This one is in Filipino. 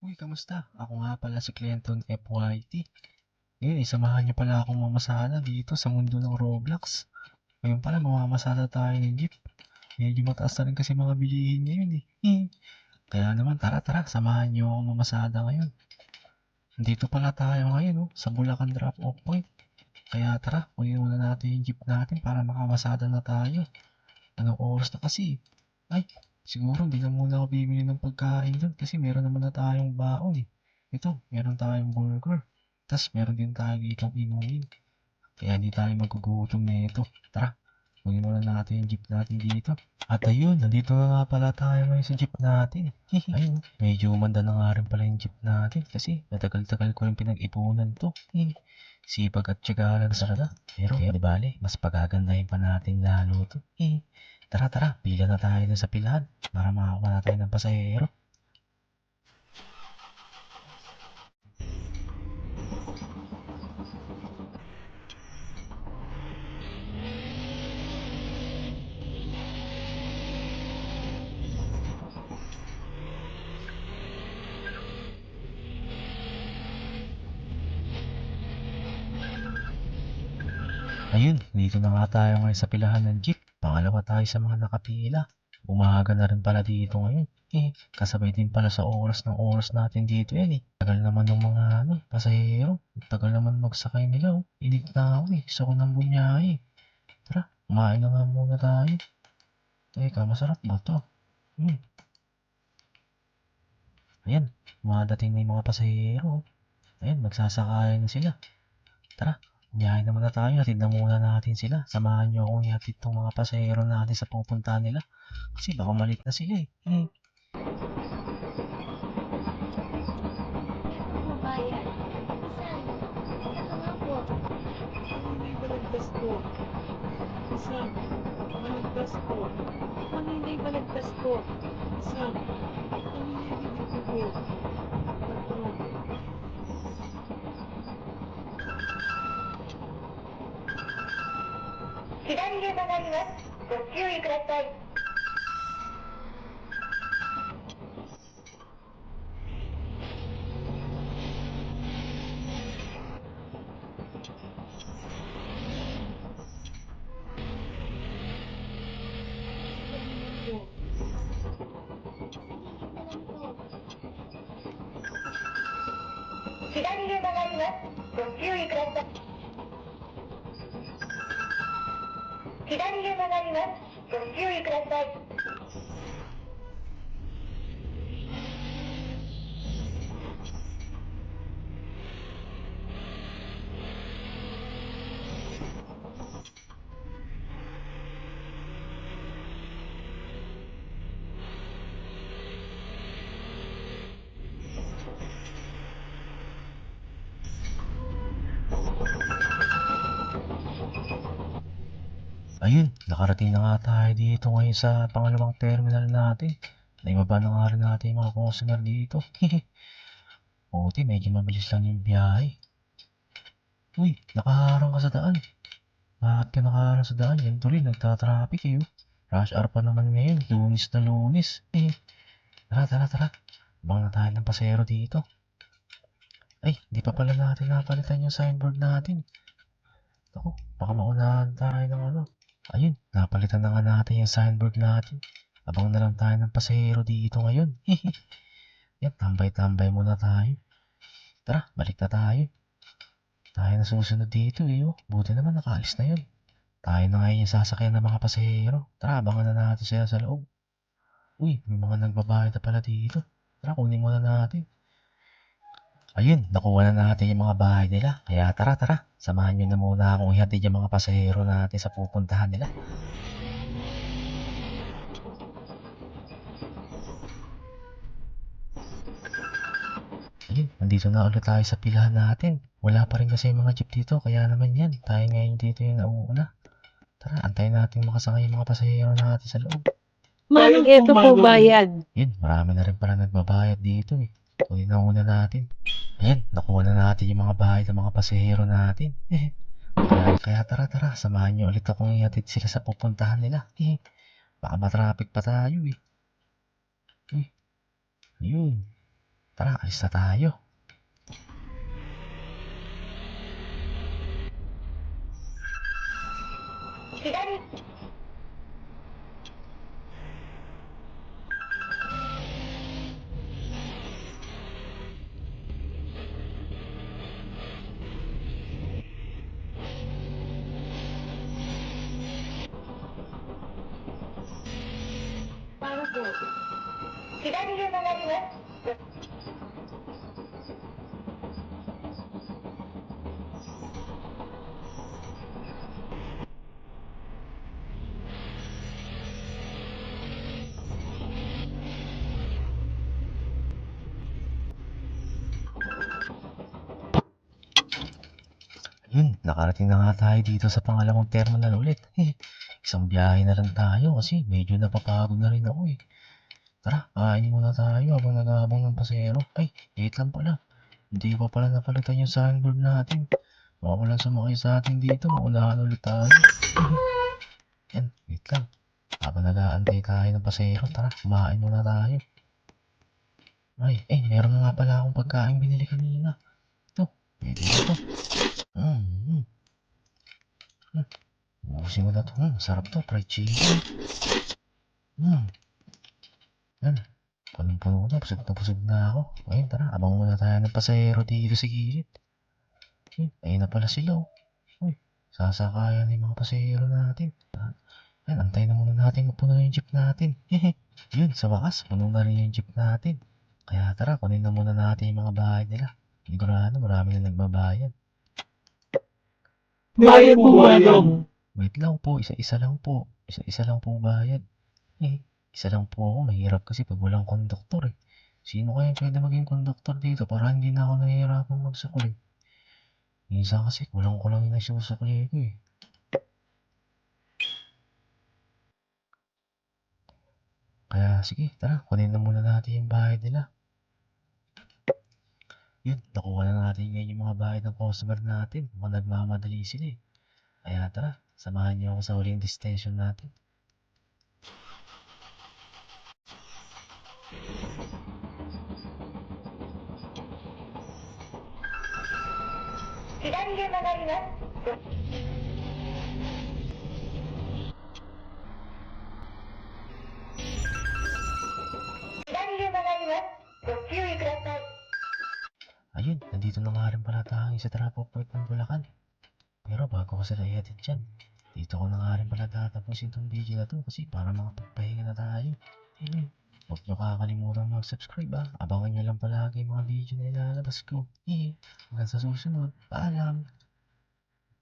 Uy, kamusta? Ako nga pala si Clinton FYT. Ngayon, isamahan niyo pala akong mamasada dito sa mundo ng Roblox. Ngayon pala, mamamasada tayo ng jeep. Medyo mataas na rin kasi mga bilihin ngayon eh. Kaya naman, tara, samahan niyo akong mamasada ngayon. Dito pala tayo ngayon, oh, sa Bulacan Drop-Off Point. Kaya tara, kunin muna natin yung jeep natin para makamasada na tayo. Anong oras na kasi? Ay, siguro hindi na muna ako bibili ng pagkain doon kasi meron naman na tayong baon eh. Ito, meron tayong burger. Tapos meron din tayo ditong inumin. Kaya hindi tayo magugutom na ito. Tara, kunin muna natin yung jeep natin dito. At ayun, nandito na nga pala tayo ngayon sa jeep natin. Ayun, medyo umanda na nga rin pala yung jeep natin kasi matagal-tagal ko yung pinag-ipunan to. Sipag at tiyaga lang sana. Pero di bale, mas pagagandahin pa natin lalo to. Tara, pila na tayo dun sa pilahan para makakuha na tayo ng pasahero. Ayun, dito na nga tayo ngayon sa pilahan ng jeep. Pangalawa tayo sa mga nakapila. Umaga na rin pala dito ngayon. Kasabay din pala sa oras natin dito yan eh. Tagal naman ng mga pasahero. Tagal naman magsakay nila oh. Inig na ako eh. Gusto ko ng bunyahe. Tara, kumain na nga muna tayo. Teka, masarap ba to? Ayan, dumadating na yung mga pasahero. Ayan, magsasakay na sila. Tara, biyahe na muna tayo. Hatid na muna natin sila. Samahan niyo akong ihatid tong mga pasahero natin sa pupuntahan nila. Kasi baka malit na sila eh. Ano bayan? Saan? Ano nga po? Kanina balagtas po. Saan? Balagtas po. Kanina yung balagtas po. Saan? Kanina dito po. Ito. Kanina po. 左へ曲がります。ご注意ください。左へ曲がります。ご注意ください。Ayun, nakarating na nga tayo dito ngayon sa pangalawang terminal natin. Naibaba na nga rin natin yung mga customer dito. Buti, medyo mabilis lang yung biyahe. Uy, nakaharang ka sa daan. Bakit ka nakaharang sa daan? Yan tuloy, nagtatraffic eh. Oh. Rush hour pa naman ngayon, lunis na lunis. Tara. Bang na tayo ng pasero dito. Ay, di pa pala natin napalitan yung signboard natin. Ako, baka maunahan tayo ng ano. Ayun, napalitan na nga natin yung signboard natin. Abang na lang tayo ng pasahero dito ngayon. Yan, tambay-tambay muna tayo. Tara, balik na tayo. Tayo na susunod dito eh. Oh. Buti naman nakaalis na yun. Tayo na ngayon yung sasakyan ng mga pasahero. Tara, abangan na natin sila sa loob. Uy, may mga nagbabayad na pala dito. Tara, kunin muna natin. Ayun, nakuha na natin yung mga bahay nila. Kaya tara. Samahan nyo na muna akong ihatid yung mga pasahero natin sa pupuntahan nila. Ayun, nandito na ulit tayo sa pilahan natin. Wala pa rin kasi yung mga jeep dito, kaya naman yan. Tayo ngayon dito yung nauuna. Tara, antayin natin makasakay yung mga pasahero natin sa loob. Manong Ito po bayad. Yun, marami na rin pala nagbabayad dito eh. Kunin na muna natin. Ayan, nakuha na natin yung mga bahay ng mga pasahero natin. Kaya tara, samahan nyo ulit akong ihatid sila sa pupuntahan nila. Baka matraffic pa tayo eh. Yun. Tara, alis na tayo. Paano po? Yun, nakarating na nga tayo dito sa pangalawang terminal ulit. Isang biyahe na lang tayo kasi medyo napapagod na rin ako eh. Tara, kain muna tayo habang naghahabang ng pasero. Ay, wait lang pala. Hindi pa pala napalitan yung signboard natin. Baka walang sumakay sa atin dito, maunahan ulit tayo. Yan, wait lang. Habang nag-aantay tayo ng pasero, tara, kumain muna tayo. Ay, meron na nga pala akong pagkain binili kanina. Ito, pwede na to. Mm. Ubusin ko na to. Sarap to, fried chicken. Yan, punong-puno na, busog na ako. Ayun, tara, abang muna tayo ng pasahero dito sa gilid. Ayun na pala sila, oh. Uy, sasakayan na yung mga pasahero natin. Yan, antayin na muna natin mapuno yung jeep natin. Yun, sa wakas, puno na rin yung jeep natin. Kaya tara, kunin na muna natin yung mga bahay nila. Sigurado, marami na nagbabayad. Bayad po ba yun? Wait lang po, isa-isa lang po. Isa-isa lang po bayad. Isa lang po ako, mahirap kasi pag walang konduktor eh. Sino kaya pwede maging konduktor dito para hindi na ako nahihirapan magsukli? Minsan kasi kulang-kulang yung nagsusukli ko eh. Kaya sige, tara, kunin na muna natin yung bahay nila. Yun, nakuha na natin ngayon yung mga bahay ng customer natin. Mga nagmamadali sila eh. Kaya tara, samahan niyo ako sa huling destination natin. Ayun, nandito na nga rin pala tayo sa Trapoport ng Bulacan. Pero bago ko sila i-edit dyan, dito ko na nga rin pala tatapusin itong video na to kasi para makapagpahinga na tayo. Huwag nyo kakalimutan mag-subscribe Abangan nyo lang palagi yung mga video na ilalabas ko. Hanggang sa susunod. Paalam!